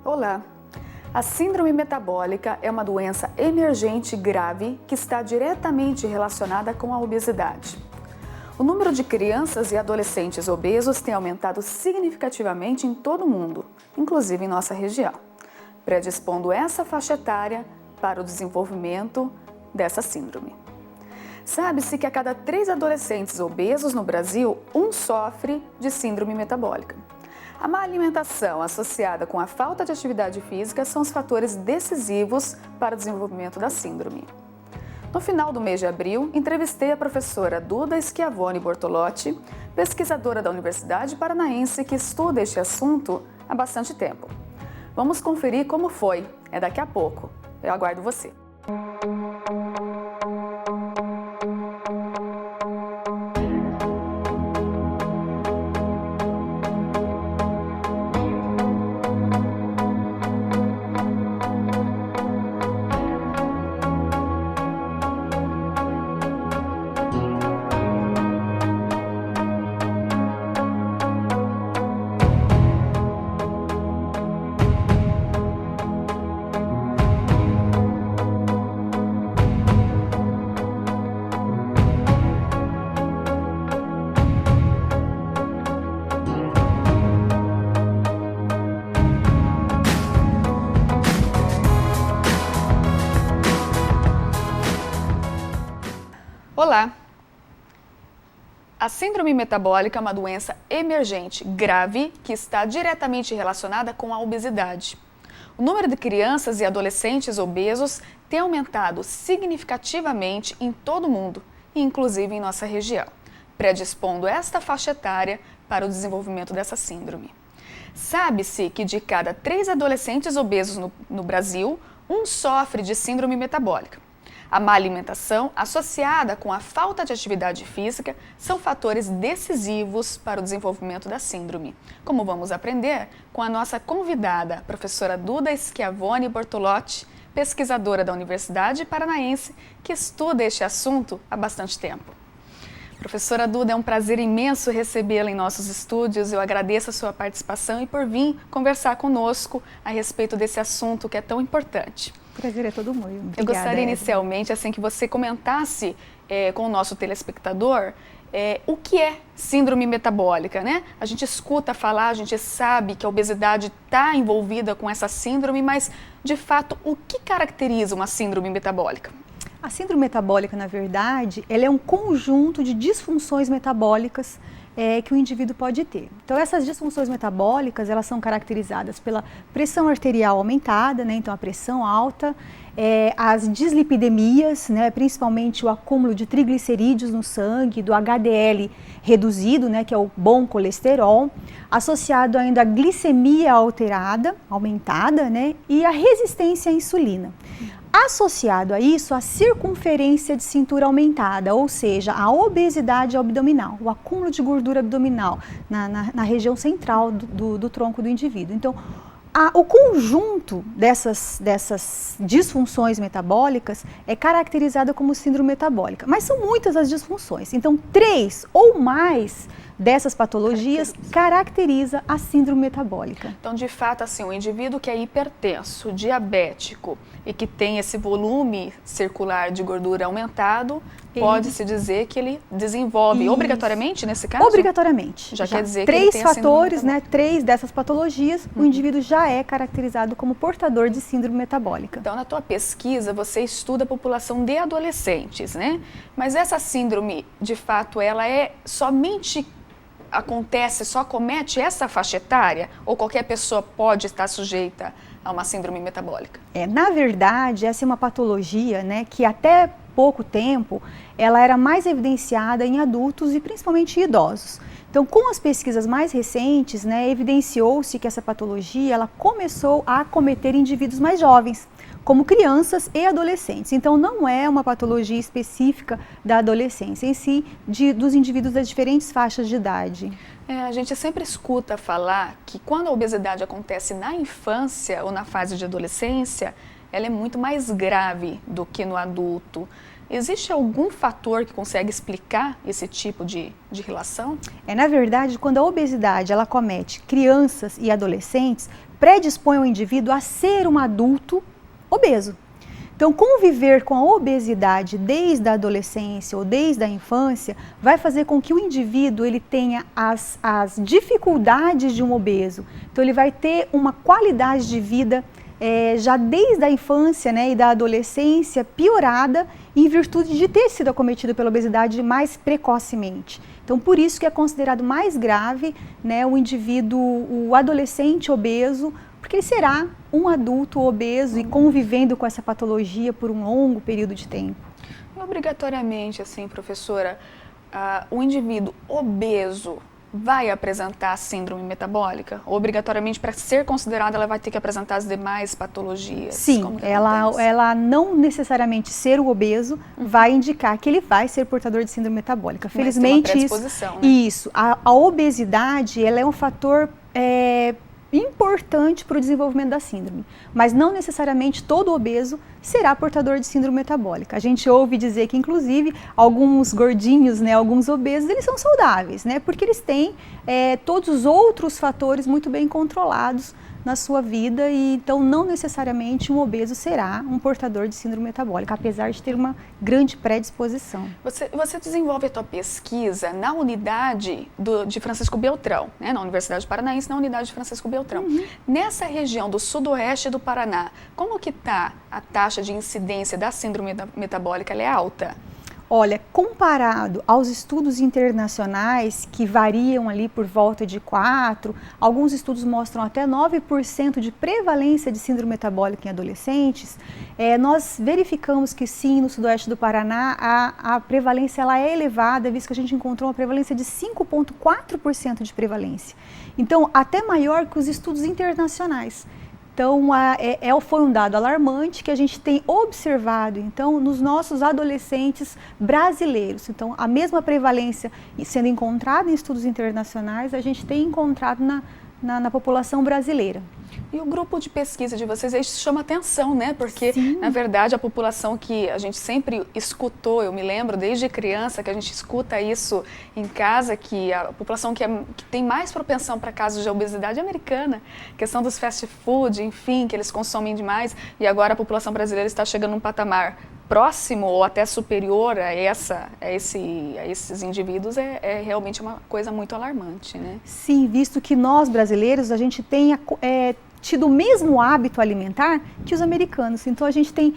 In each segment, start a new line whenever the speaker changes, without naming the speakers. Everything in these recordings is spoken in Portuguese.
Olá! A síndrome metabólica é uma doença emergente grave que está diretamente relacionada com a obesidade. O número de crianças e adolescentes obesos tem aumentado significativamente em todo o mundo, inclusive em nossa região, predispondo essa faixa etária para o desenvolvimento dessa síndrome. Sabe-se que a cada 3 adolescentes obesos no Brasil, um sofre de síndrome metabólica. A má alimentação associada com a falta de atividade física são os fatores decisivos para o desenvolvimento da síndrome. No final do mês de abril, entrevistei a professora Duda Schiavone Bortolotti, pesquisadora da Universidade Paranaense que estuda este assunto há bastante tempo. Vamos conferir como foi, é daqui a pouco. Eu aguardo você. Olá! A síndrome metabólica é uma doença emergente grave que está diretamente relacionada com a obesidade. O número de crianças e adolescentes obesos tem aumentado significativamente em todo o mundo, inclusive em nossa região, predispondo esta faixa etária para o desenvolvimento dessa síndrome. Sabe-se que de cada 3 adolescentes obesos no Brasil, um sofre de síndrome metabólica. A má alimentação, associada com a falta de atividade física, são fatores decisivos para o desenvolvimento da síndrome, como vamos aprender com a nossa convidada, a professora Duda Schiavone Bortolotti, pesquisadora da Universidade Paranaense, que estuda este assunto há bastante tempo. Professora Duda, é um prazer imenso recebê-la em nossos estúdios. Eu agradeço a sua participação e por vir conversar conosco a respeito desse assunto que é tão importante.
O prazer é todo meu. Obrigada,
eu gostaria inicialmente assim, que você comentasse com o nosso telespectador o que é síndrome metabólica, né? A gente escuta falar, a gente sabe que a obesidade está envolvida com essa síndrome, mas de fato, o que caracteriza uma síndrome metabólica?
A síndrome metabólica, na verdade, ela é um conjunto de disfunções metabólicas que o indivíduo pode ter. Então, essas disfunções metabólicas, elas são caracterizadas pela pressão arterial aumentada, né? Então a pressão alta, as dislipidemias, né? Principalmente o acúmulo de triglicerídeos no sangue, do HDL reduzido, né? Que é o bom colesterol, associado ainda à glicemia alterada, aumentada, né? E a resistência à insulina. Associado a isso, a circunferência de cintura aumentada, ou seja, a obesidade abdominal, o acúmulo de gordura abdominal na região central do tronco do indivíduo. Então, o conjunto dessas disfunções metabólicas é caracterizado como síndrome metabólica, mas são muitas as disfunções. Então, 3 ou mais dessas patologias caracteriza a síndrome metabólica.
Então, de fato, assim, o indivíduo que é hipertenso, diabético e que tem esse volume circular de gordura aumentado, pode-se dizer que ele desenvolve obrigatoriamente nesse caso?
Obrigatoriamente.
Já quer dizer que
3
ele tem
fatores, né? 3 dessas patologias, o indivíduo já é caracterizado como portador de síndrome metabólica.
Então, na tua pesquisa, você estuda a população de adolescentes, né? Mas essa síndrome, de fato, ela é somente só comete essa faixa etária ou qualquer pessoa pode estar sujeita a uma síndrome metabólica?
Na verdade, essa é uma patologia, né, que até pouco tempo ela era mais evidenciada em adultos e principalmente em idosos. Então, com as pesquisas mais recentes, né, evidenciou-se que essa patologia ela começou a acometer indivíduos mais jovens, como crianças e adolescentes. Então, não é uma patologia específica da adolescência, em si, dos indivíduos das diferentes faixas de idade.
A gente sempre escuta falar que quando a obesidade acontece na infância ou na fase de adolescência, ela é muito mais grave do que no adulto. Existe algum fator que consegue explicar esse tipo de relação?
Na verdade, quando a obesidade ela comete crianças e adolescentes, predispõe o indivíduo a ser um adulto obeso. Então, conviver com a obesidade desde a adolescência ou desde a infância vai fazer com que o indivíduo ele tenha as dificuldades de um obeso. Então, ele vai ter uma qualidade de vida já desde a infância, né, e da adolescência piorada em virtude de ter sido acometido pela obesidade mais precocemente. Então, por isso que é considerado mais grave, né, o indivíduo, o adolescente obeso, porque ele será um adulto obeso e convivendo com essa patologia por um longo período de tempo.
Obrigatoriamente, assim, professora, o indivíduo obeso vai apresentar síndrome metabólica? Obrigatoriamente, para ser considerada, ela vai ter que apresentar as demais patologias?
Sim, ela não necessariamente ser o obeso vai indicar que ele vai ser portador de síndrome metabólica.
Mas
felizmente,
tem uma predisposição, né?
Isso. A obesidade, ela é um fator importante para o desenvolvimento da síndrome, mas não necessariamente todo obeso será portador de síndrome metabólica. A gente ouve dizer que, inclusive, alguns gordinhos, né, alguns obesos, eles são saudáveis, né, porque eles têm todos os outros fatores muito bem controlados na sua vida e então não necessariamente um obeso será um portador de síndrome metabólica, apesar de ter uma grande predisposição.
Você desenvolve a tua pesquisa na unidade de Francisco Beltrão, né, na Universidade Paranaense, na unidade de Francisco Beltrão. Nessa região do sudoeste do Paraná, como que está a taxa de incidência da síndrome metabólica? Ela é alta?
Olha, comparado aos estudos internacionais, que variam ali por volta de 4%, alguns estudos mostram até 9% de prevalência de síndrome metabólica em adolescentes, nós verificamos que sim, no sudoeste do Paraná, a prevalência ela é elevada, visto que a gente encontrou uma prevalência de 5,4% de prevalência. Então, até maior que os estudos internacionais. Então, foi um dado alarmante que a gente tem observado, então, nos nossos adolescentes brasileiros. Então, a mesma prevalência sendo encontrada em estudos internacionais, a gente tem encontrado na população brasileira.
E o grupo de pesquisa de vocês, isso chama atenção, né? Porque,
Sim.
na verdade, a população que a gente sempre escutou, eu me lembro desde criança que a gente escuta isso em casa, que a população que tem mais propensão para casos de obesidade é americana, questão dos fast food, enfim, que eles consomem demais, e agora a população brasileira está chegando num patamar próximo ou até superior a esses indivíduos, é realmente uma coisa muito alarmante, né?
Sim, visto que nós brasileiros, a gente tem tido o mesmo hábito alimentar que os americanos. Então, a gente tem,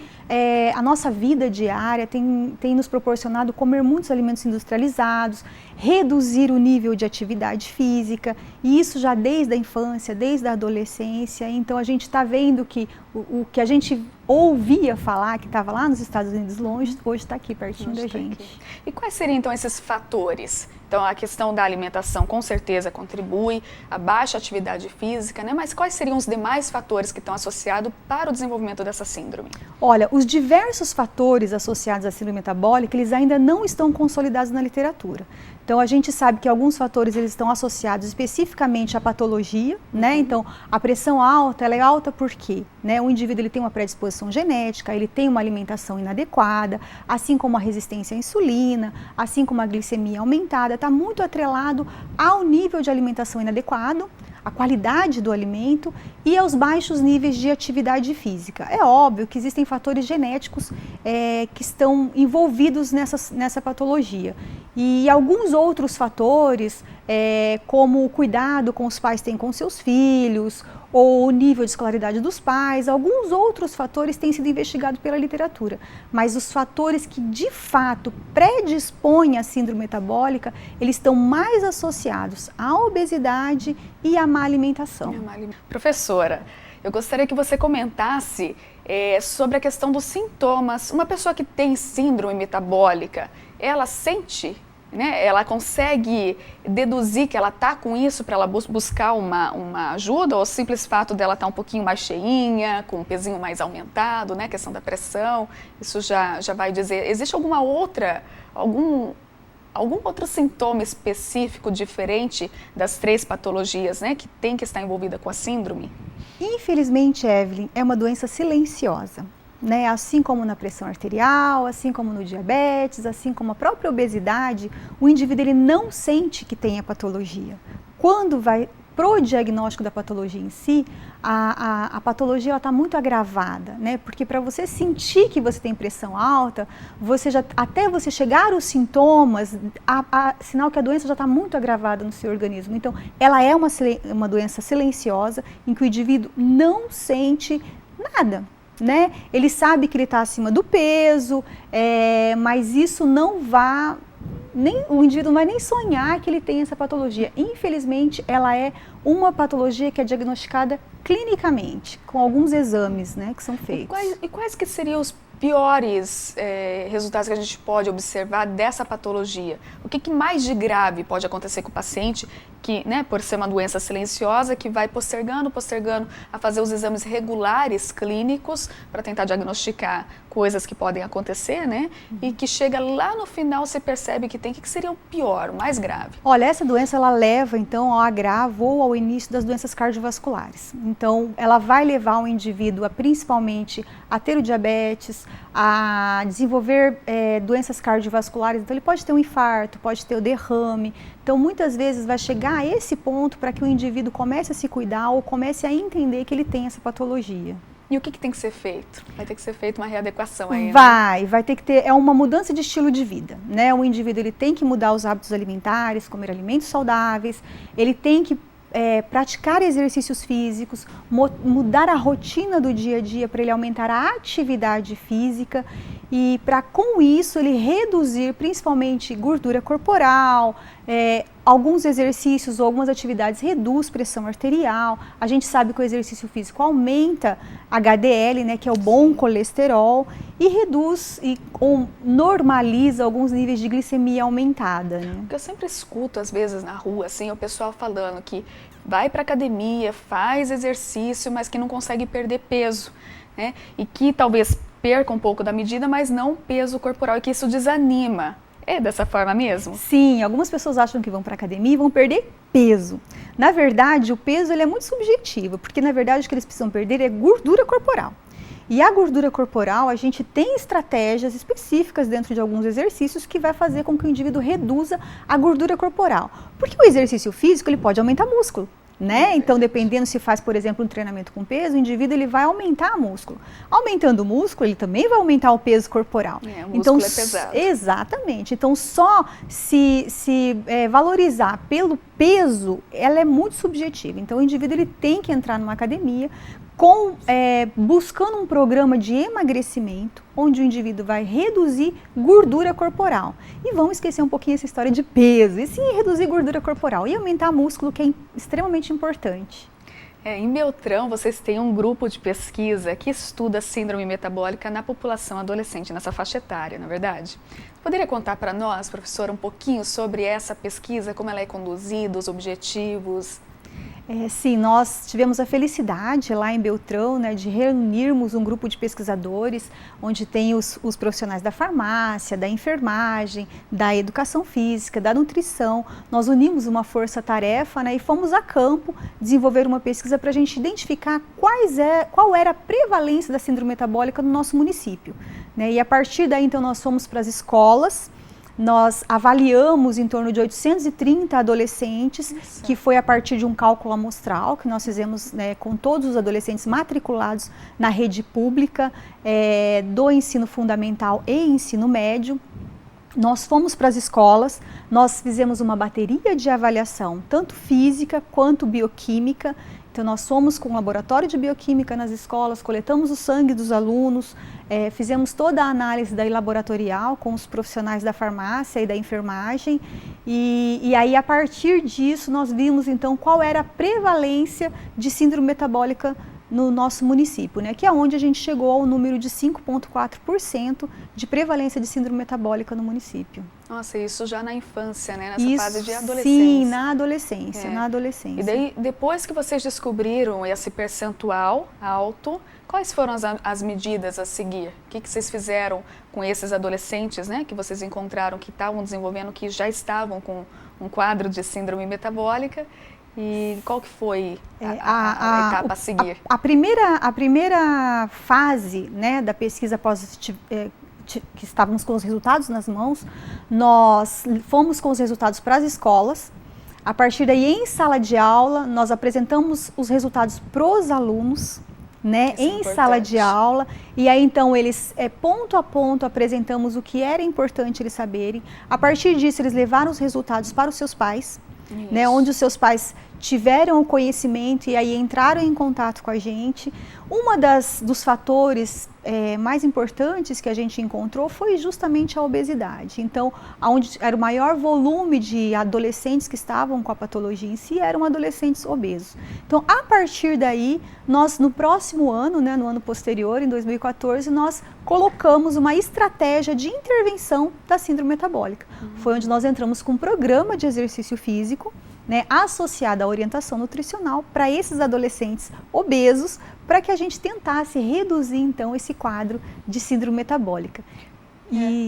a nossa vida diária tem nos proporcionado comer muitos alimentos industrializados, reduzir o nível de atividade física, e isso já desde a infância, desde a adolescência. Então, a gente está vendo que o que a gente ouvia falar, que estava lá nos Estados Unidos longe, hoje está aqui pertinho da gente.
E quais seriam, então, esses fatores? Então, a questão da alimentação, com certeza, contribui, a baixa atividade física, né? Mas quais seriam os demais fatores que estão associados para o desenvolvimento dessa síndrome?
Olha, os diversos fatores associados à síndrome metabólica, eles ainda não estão consolidados na literatura. Então, a gente sabe que alguns fatores eles estão associados especificamente à patologia, né? Então, a pressão alta, ela é alta por quê? Né? O indivíduo ele tem uma predisposição genética, ele tem uma alimentação inadequada, assim como a resistência à insulina, assim como a glicemia aumentada, está muito atrelado ao nível de alimentação inadequado, a qualidade do alimento e aos baixos níveis de atividade física. É óbvio que existem fatores genéticos que estão envolvidos nessa patologia. E alguns outros fatores, como o cuidado com os pais têm com seus filhos, ou o nível de escolaridade dos pais, alguns outros fatores têm sido investigados pela literatura. Mas os fatores que de fato predispõem à síndrome metabólica, eles estão mais associados à obesidade e à má alimentação.
Professora, eu gostaria que você comentasse sobre a questão dos sintomas. Uma pessoa que tem síndrome metabólica, ela sente, né, ela consegue deduzir que ela está com isso para ela buscar uma ajuda, ou o simples fato dela estar um pouquinho mais cheinha, com um pezinho mais aumentado, né, questão da pressão, isso já vai dizer, existe algum outro sintoma específico diferente das 3 patologias, né, que tem que estar envolvida com a síndrome?
Infelizmente, Evelyn, é uma doença silenciosa, né? Assim como na pressão arterial, assim como no diabetes, assim como a própria obesidade, o indivíduo ele não sente que tem a patologia. Quando vai pro diagnóstico da patologia em si, a patologia está muito agravada, né? Porque para você sentir que você tem pressão alta, até você chegar aos sintomas, sinal que a doença já está muito agravada no seu organismo. Então, ela é uma doença silenciosa, em que o indivíduo não sente nada, né? Ele sabe que ele está acima do peso, mas isso não vai... o indivíduo não vai nem sonhar que ele tem essa patologia. Infelizmente, ela é uma patologia que é diagnosticada clinicamente, com alguns exames, né, que são feitos.
E quais que seriam os piores resultados que a gente pode observar dessa patologia? O que mais de grave pode acontecer com o paciente, que, né, por ser uma doença silenciosa, que vai postergando a fazer os exames regulares clínicos para tentar diagnosticar coisas que podem acontecer, né? E que chega lá no final, você percebe que tem. O que seria o pior, o mais grave?
Olha, essa doença, ela leva, então, ao agravo ou ao início das doenças cardiovasculares. Então, ela vai levar o indivíduo, principalmente, a ter o diabetes, a desenvolver doenças cardiovasculares. Então, ele pode ter um infarto, pode ter o derrame. Então, muitas vezes, vai chegar a esse ponto para que o indivíduo comece a se cuidar ou comece a entender que ele tem essa patologia.
E o que tem que ser feito? Vai ter que ser feita uma readequação aí, né?
Vai ter que ter, uma mudança de estilo de vida, né? O indivíduo, ele tem que mudar os hábitos alimentares, comer alimentos saudáveis, ele tem que praticar exercícios físicos, mudar a rotina do dia a dia para ele aumentar a atividade física e para com isso ele reduzir principalmente gordura corporal, alguns exercícios ou algumas atividades reduz pressão arterial. A gente sabe que o exercício físico aumenta HDL, né, que é o bom colesterol, e reduz ou normaliza alguns níveis de glicemia aumentada, né?
Porque eu sempre escuto, às vezes, na rua, assim, o pessoal falando que vai para academia, faz exercício, mas que não consegue perder peso, né? E que talvez perca um pouco da medida, mas não peso corporal, e que isso desanima. É dessa forma mesmo?
Sim, algumas pessoas acham que vão para a academia e vão perder peso. Na verdade, o peso ele é muito subjetivo, porque na verdade o que eles precisam perder é gordura corporal. E a gordura corporal, a gente tem estratégias específicas dentro de alguns exercícios que vai fazer com que o indivíduo reduza a gordura corporal. Porque o exercício físico, ele pode aumentar músculo, né? Então, dependendo se faz, por exemplo, um treinamento com peso, o indivíduo ele vai aumentar o músculo. Aumentando o músculo, ele também vai aumentar o peso corporal.
O músculo é pesado.
Exatamente. Então, só se valorizar pelo peso, ela é muito subjetiva. Então, o indivíduo ele tem que entrar numa academia buscando um programa de emagrecimento, onde o indivíduo vai reduzir gordura corporal. E vamos esquecer um pouquinho essa história de peso, e sim reduzir gordura corporal e aumentar músculo, que é extremamente importante.
Em Beltrão, vocês têm um grupo de pesquisa que estuda a síndrome metabólica na população adolescente, nessa faixa etária, não é verdade? Poderia contar para nós, professora, um pouquinho sobre essa pesquisa, como ela é conduzida, os objetivos?
Sim, nós tivemos a felicidade lá em Beltrão, né, de reunirmos um grupo de pesquisadores, onde tem os profissionais da farmácia, da enfermagem, da educação física, da nutrição. Nós unimos uma força-tarefa, né, e fomos a campo desenvolver uma pesquisa para a gente identificar qual era a prevalência da síndrome metabólica no nosso município, né? E a partir daí, então, nós fomos para as escolas. Nós avaliamos em torno de 830 adolescentes, que foi a partir de um cálculo amostral que nós fizemos, né, com todos os adolescentes matriculados na rede pública do ensino fundamental e ensino médio. Nós fomos para as escolas, nós fizemos uma bateria de avaliação, tanto física quanto bioquímica. Então, nós fomos com um laboratório de bioquímica nas escolas, coletamos o sangue dos alunos, fizemos toda a análise laboratorial com os profissionais da farmácia e da enfermagem. E aí, a partir disso, nós vimos, então, qual era a prevalência de síndrome metabólica no nosso município, né? Que é onde a gente chegou ao número de 5,4% de prevalência de síndrome metabólica no município.
Nossa, isso já na infância, né? Nessa fase de adolescência.
Sim, na adolescência.
E daí, depois que vocês descobriram esse percentual alto, quais foram as medidas a seguir? O que vocês fizeram com esses adolescentes, né? Que vocês encontraram que estavam desenvolvendo, que já estavam com um quadro de síndrome metabólica? E qual que foi a etapa a seguir?
A primeira fase, né, da pesquisa que estávamos com os resultados nas mãos, nós fomos com os resultados para as escolas. A partir daí, em sala de aula, nós apresentamos os resultados para os alunos, né, em sala de aula, e aí então eles, ponto a ponto, apresentamos o que era importante eles saberem. A partir disso, eles levaram os resultados para os seus pais, né, onde os seus pais tiveram o conhecimento e aí entraram em contato com a gente. Dos fatores mais importantes que a gente encontrou foi justamente a obesidade. Então, onde era o maior volume de adolescentes que estavam com a patologia em si, eram adolescentes obesos. Então, a partir daí, nós no próximo ano, né, no ano posterior, em 2014, nós colocamos uma estratégia de intervenção da síndrome metabólica. Foi onde nós entramos com um programa de exercício físico, né, associada à orientação nutricional para esses adolescentes obesos, para que a gente tentasse reduzir então esse quadro de síndrome metabólica.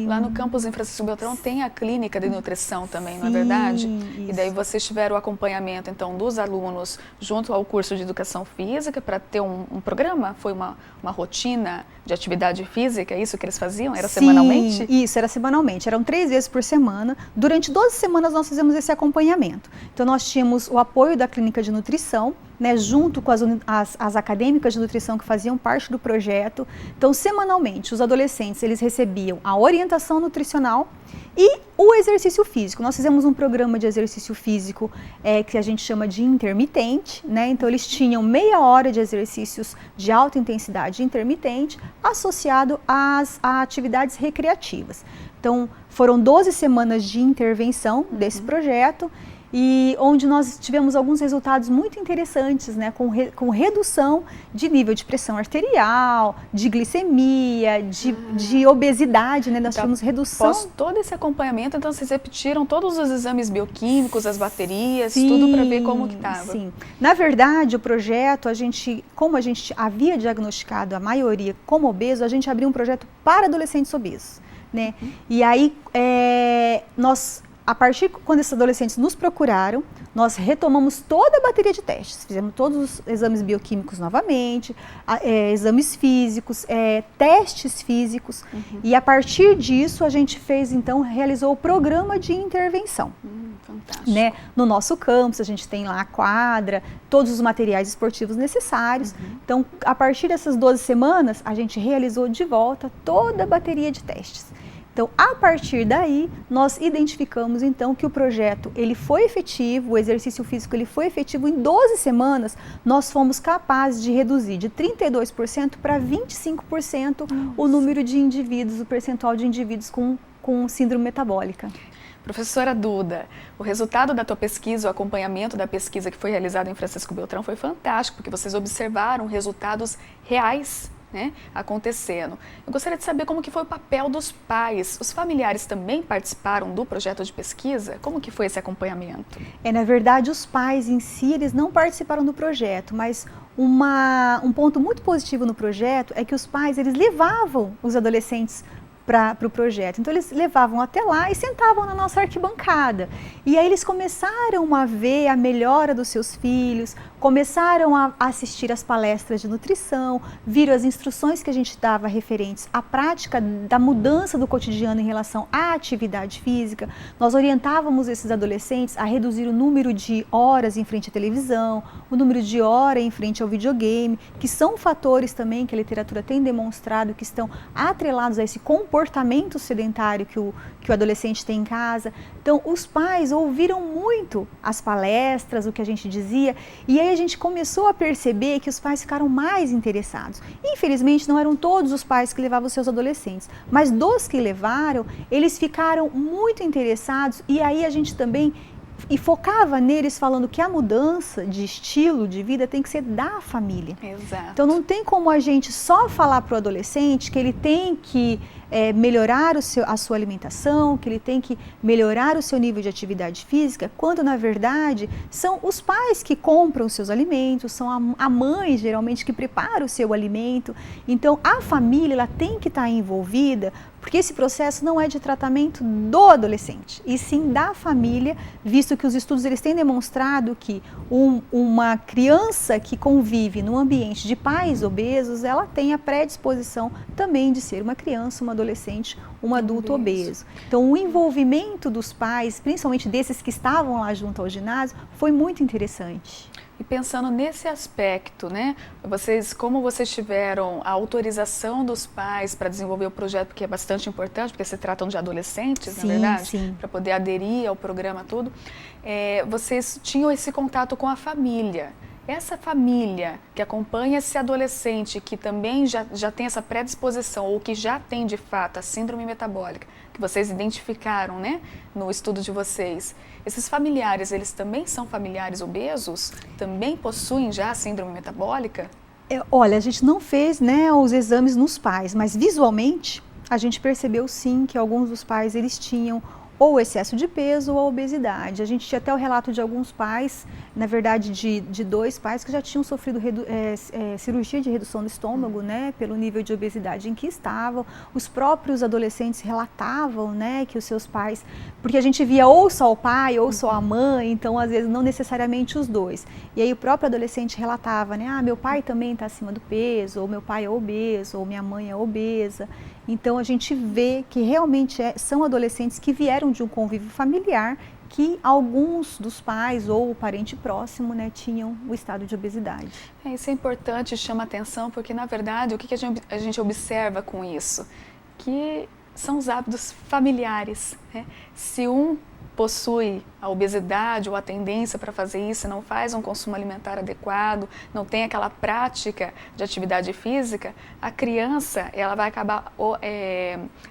Lá no campus em Francisco Beltrão tem a clínica de nutrição também, não é verdade?
Isso.
E daí vocês tiveram o acompanhamento então dos alunos junto ao curso de educação física para ter um programa? Foi uma rotina de atividade física, é isso que eles faziam? Era semanalmente?
Isso, era semanalmente, eram 3 vezes por semana. Durante 12 semanas nós fizemos esse acompanhamento. Então nós tínhamos o apoio da clínica de nutrição, né, junto com as acadêmicas de nutrição que faziam parte do projeto. Então, semanalmente, os adolescentes eles recebiam a orientação nutricional e o exercício físico. Nós fizemos um programa de exercício físico que a gente chama de intermitente, né? Então, eles tinham meia hora de exercícios de alta intensidade intermitente associado a atividades recreativas. Então, foram 12 semanas de intervenção desse projeto, e onde nós tivemos alguns resultados muito interessantes, né, com redução de nível de pressão arterial, de glicemia, de obesidade, né, nós tivemos redução.
Após todo esse acompanhamento, então vocês repetiram todos os exames bioquímicos, as baterias, tudo para ver como que estava?
Sim, na verdade o projeto, como a gente havia diagnosticado a maioria como obeso, a gente abriu um projeto para adolescentes obesos, né, e aí a partir quando esses adolescentes nos procuraram, nós retomamos toda a bateria de testes, fizemos todos os exames bioquímicos novamente, exames físicos, testes físicos, e a partir disso a gente realizou o programa de intervenção.
Fantástico.
Né? No nosso campus a gente tem lá a quadra, todos os materiais esportivos necessários. Então, a partir dessas 12 semanas, a gente realizou de volta toda a bateria de testes. Então, a partir daí, nós identificamos então que o projeto ele foi efetivo, o exercício físico ele foi efetivo. Em 12 semanas, nós fomos capazes de reduzir de 32% para 25% o número de indivíduos, o percentual de indivíduos com síndrome metabólica.
Professora Duda, o resultado da tua pesquisa, o acompanhamento da pesquisa que foi realizada em Francisco Beltrão foi fantástico, porque vocês observaram resultados reais, né, acontecendo. Eu gostaria de saber como que foi o papel dos pais. Os familiares também participaram do projeto de pesquisa? Como que foi esse acompanhamento?
Na verdade, os pais em si, eles não participaram do projeto, mas um ponto muito positivo no projeto é que os pais, eles levavam os adolescentes para o projeto. Então, eles levavam até lá e sentavam na nossa arquibancada. E aí eles começaram a ver a melhora dos seus filhos, começaram a assistir às palestras de nutrição, viram as instruções que a gente dava referentes à prática da mudança do cotidiano em relação à atividade física. Nós orientávamos esses adolescentes a reduzir o número de horas em frente à televisão, o número de horas em frente ao videogame, que são fatores também que a literatura tem demonstrado que estão atrelados a esse comportamento sedentário que o adolescente tem em casa. Então, os pais ouviram muito as palestras, o que a gente dizia, e aí a gente começou a perceber que os pais ficaram mais interessados. Infelizmente, não eram todos os pais que levavam os seus adolescentes, mas dos que levaram, eles ficaram muito interessados, e aí a gente também focava neles falando que a mudança de estilo de vida tem que ser da família.
Exato.
Então não tem como a gente só falar para o adolescente que ele tem que melhorar a sua alimentação, que ele tem que melhorar o seu nível de atividade física, quando na verdade são os pais que compram os seus alimentos, são a mãe geralmente que prepara o seu alimento. Então a família ela tem que estar envolvida Porque esse processo não é de tratamento do adolescente, e sim da família, visto que os estudos eles têm demonstrado que uma criança que convive num ambiente de pais obesos, ela tem a predisposição também de ser uma criança, uma adolescente, um adulto obeso. Então, o envolvimento dos pais, principalmente desses que estavam lá junto ao ginásio, foi muito interessante.
E pensando nesse aspecto, né, como vocês tiveram a autorização dos pais para desenvolver o projeto, porque é bastante importante, porque se tratam de adolescentes,
Sim,
na verdade,
sim.
para poder aderir ao programa todo, vocês tinham esse contato com a família. Essa família que acompanha esse adolescente que também já tem essa predisposição ou que já tem de fato a síndrome metabólica, que vocês identificaram, né, no estudo de vocês, esses familiares, eles também são familiares obesos? Também possuem já a síndrome metabólica?
Olha, a gente não fez, né, os exames nos pais, mas visualmente a gente percebeu sim que alguns dos pais eles tinham ou excesso de peso ou a obesidade. A gente tinha até o relato de alguns pais, na verdade de 2 pais que já tinham sofrido cirurgia de redução do estômago, né, pelo nível de obesidade em que estavam. Os próprios adolescentes relatavam, né, que os seus pais, porque a gente via ou só o pai ou só a mãe, então às vezes não necessariamente os dois. E aí o próprio adolescente relatava, né, meu pai também está acima do peso, ou meu pai é obeso, ou minha mãe é obesa. Então a gente vê que realmente são adolescentes que vieram de um convívio familiar que alguns dos pais ou o parente próximo, né, tinham o estado de obesidade.
Isso é importante, chama atenção, porque na verdade o que a gente observa com isso? Que são os hábitos familiares, né? Se um possui a obesidade ou a tendência para fazer isso, não faz um consumo alimentar adequado, não tem aquela prática de atividade física, a criança ela vai acabar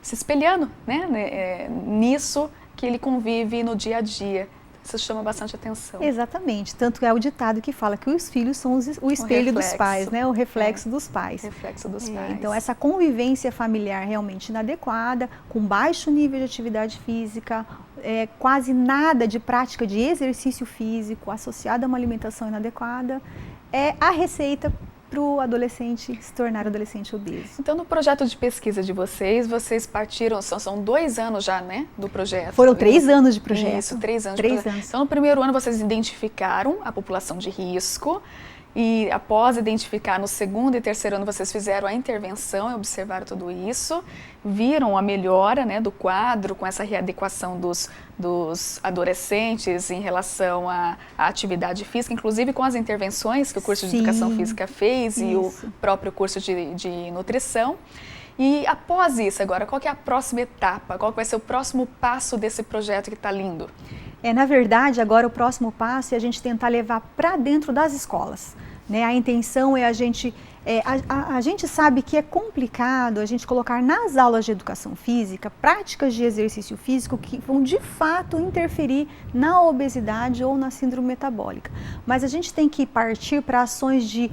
se espelhando, né, nisso que ele convive no dia a dia. Isso chama bastante atenção.
Exatamente, tanto é o ditado que fala que os filhos são o espelho dos pais, né? O reflexo dos pais.
Reflexo dos pais.
Então essa convivência familiar realmente inadequada, com baixo nível de atividade física, quase nada de prática de exercício físico associada a uma alimentação inadequada, é a receita para o adolescente se tornar adolescente obeso.
Então, no projeto de pesquisa de vocês partiram, são 2 anos já, né, do projeto?
Foram 3 anos de projeto.
Isso, 3 anos.
3 anos.
Então, no primeiro ano vocês identificaram a população de risco e após identificar, no segundo e terceiro ano vocês fizeram a intervenção e observaram tudo isso, viram a melhora, né, do quadro com essa readequação dos adolescentes em relação à atividade física, inclusive com as intervenções que o curso de Educação Física fez e o próprio curso de nutrição. E após isso agora, qual que é a próxima etapa? Qual que vai ser o próximo passo desse projeto que está lindo?
Na verdade, agora o próximo passo é a gente tentar levar para dentro das escolas. Né? A intenção é a gente sabe que é complicado a gente colocar nas aulas de educação física práticas de exercício físico que vão de fato interferir na obesidade ou na síndrome metabólica. Mas a gente tem que partir para ações de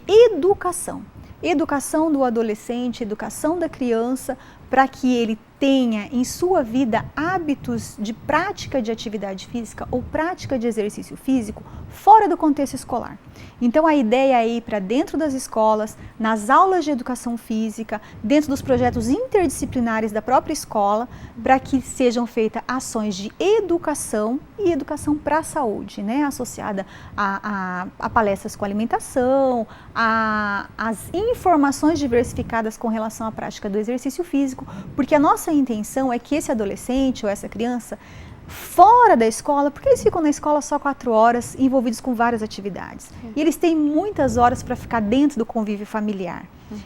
educação. Educação do adolescente, educação da criança, para que ele tenha em sua vida hábitos de prática de atividade física ou prática de exercício físico fora do contexto escolar. Então a ideia é ir para dentro das escolas, nas aulas de educação física, dentro dos projetos interdisciplinares da própria escola, para que sejam feitas ações de educação e educação para a saúde, né? Associada a palestras com alimentação, as informações diversificadas com relação à prática do exercício físico, porque a nossa intenção é que esse adolescente ou essa criança, fora da escola, porque eles ficam na escola só 4 horas, envolvidos com várias atividades. E eles têm muitas horas para ficar dentro do convívio familiar.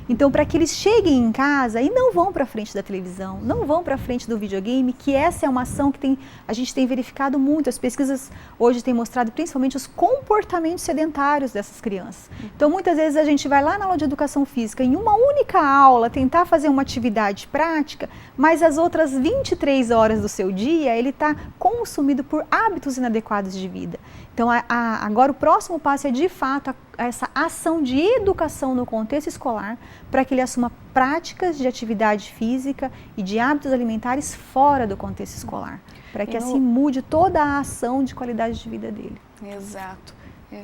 Então, para que eles cheguem em casa e não vão para frente da televisão, não vão para frente do videogame, que essa é uma ação que a gente tem verificado muito. As pesquisas hoje têm mostrado principalmente os comportamentos sedentários dessas crianças. Então, muitas vezes a gente vai lá na aula de educação física, em uma única aula, tentar fazer uma atividade prática, mas as outras 23 horas do seu dia, ele está consumido por hábitos inadequados de vida. Então, agora o próximo passo é, de fato, essa ação de educação no contexto escolar para que ele assuma práticas de atividade física e de hábitos alimentares fora do contexto escolar, para que assim mude toda a ação de qualidade de vida dele.
Exato.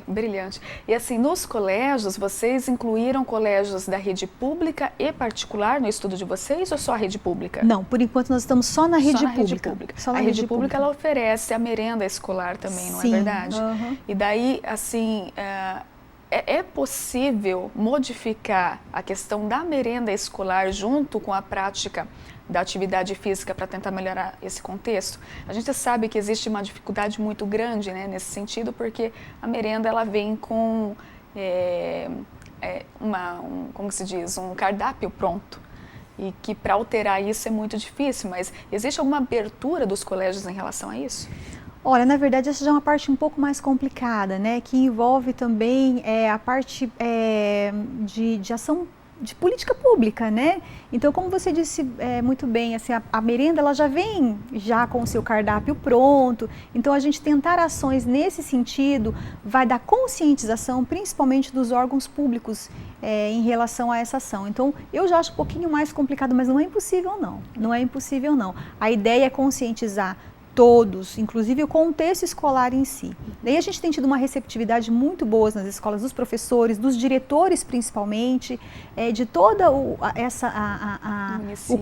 Brilhante. E assim, nos colégios, vocês incluíram colégios da rede pública e particular no estudo de vocês ou só a rede pública?
Não, por enquanto nós estamos só na rede
Rede
pública.
pública.
Só na
A
rede
rede pública ela oferece a merenda escolar também, não é
Sim,
verdade?
aham.
E daí, assim, é possível modificar a questão da merenda escolar junto com a prática da atividade física para tentar melhorar esse contexto? A gente sabe que existe uma dificuldade muito grande, né, nesse sentido, porque a merenda ela vem com como se diz, um cardápio pronto. E que para alterar isso é muito difícil, mas existe alguma abertura dos colégios em relação a isso?
Olha, na verdade, essa já é uma parte um pouco mais complicada, né? Que envolve também a parte de ação de política pública, né? Então, como você disse muito bem, assim, a merenda ela já vem já com o seu cardápio pronto. Então, a gente tentar ações nesse sentido vai dar conscientização, principalmente dos órgãos públicos em relação a essa ação. Então, eu já acho um pouquinho mais complicado, mas não é impossível não. Não é impossível não. A ideia é conscientizar todos, inclusive o contexto escolar em si. Daí a gente tem tido uma receptividade muito boa nas escolas, dos professores, dos diretores principalmente, de toda o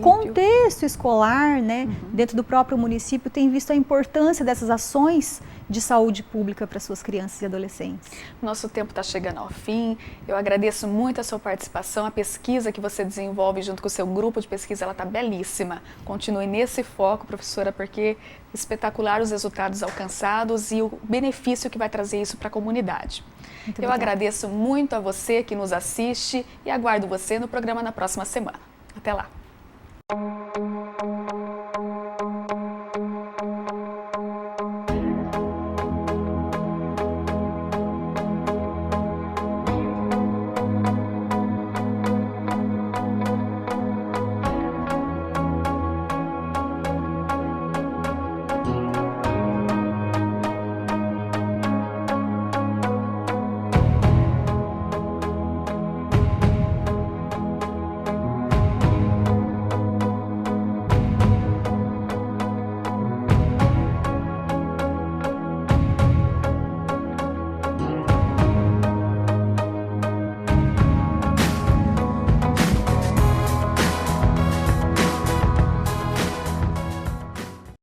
contexto escolar, né, dentro do próprio município, tem visto a importância dessas ações de saúde pública para suas crianças e adolescentes.
Nosso tempo está chegando ao fim. Eu agradeço muito a sua participação, a pesquisa que você desenvolve junto com o seu grupo de pesquisa, ela está belíssima. Continue nesse foco, professora, porque espetacular os resultados alcançados e o benefício que vai trazer isso para a comunidade. Eu agradeço muito a você que nos assiste e aguardo você no programa na próxima semana. Até lá!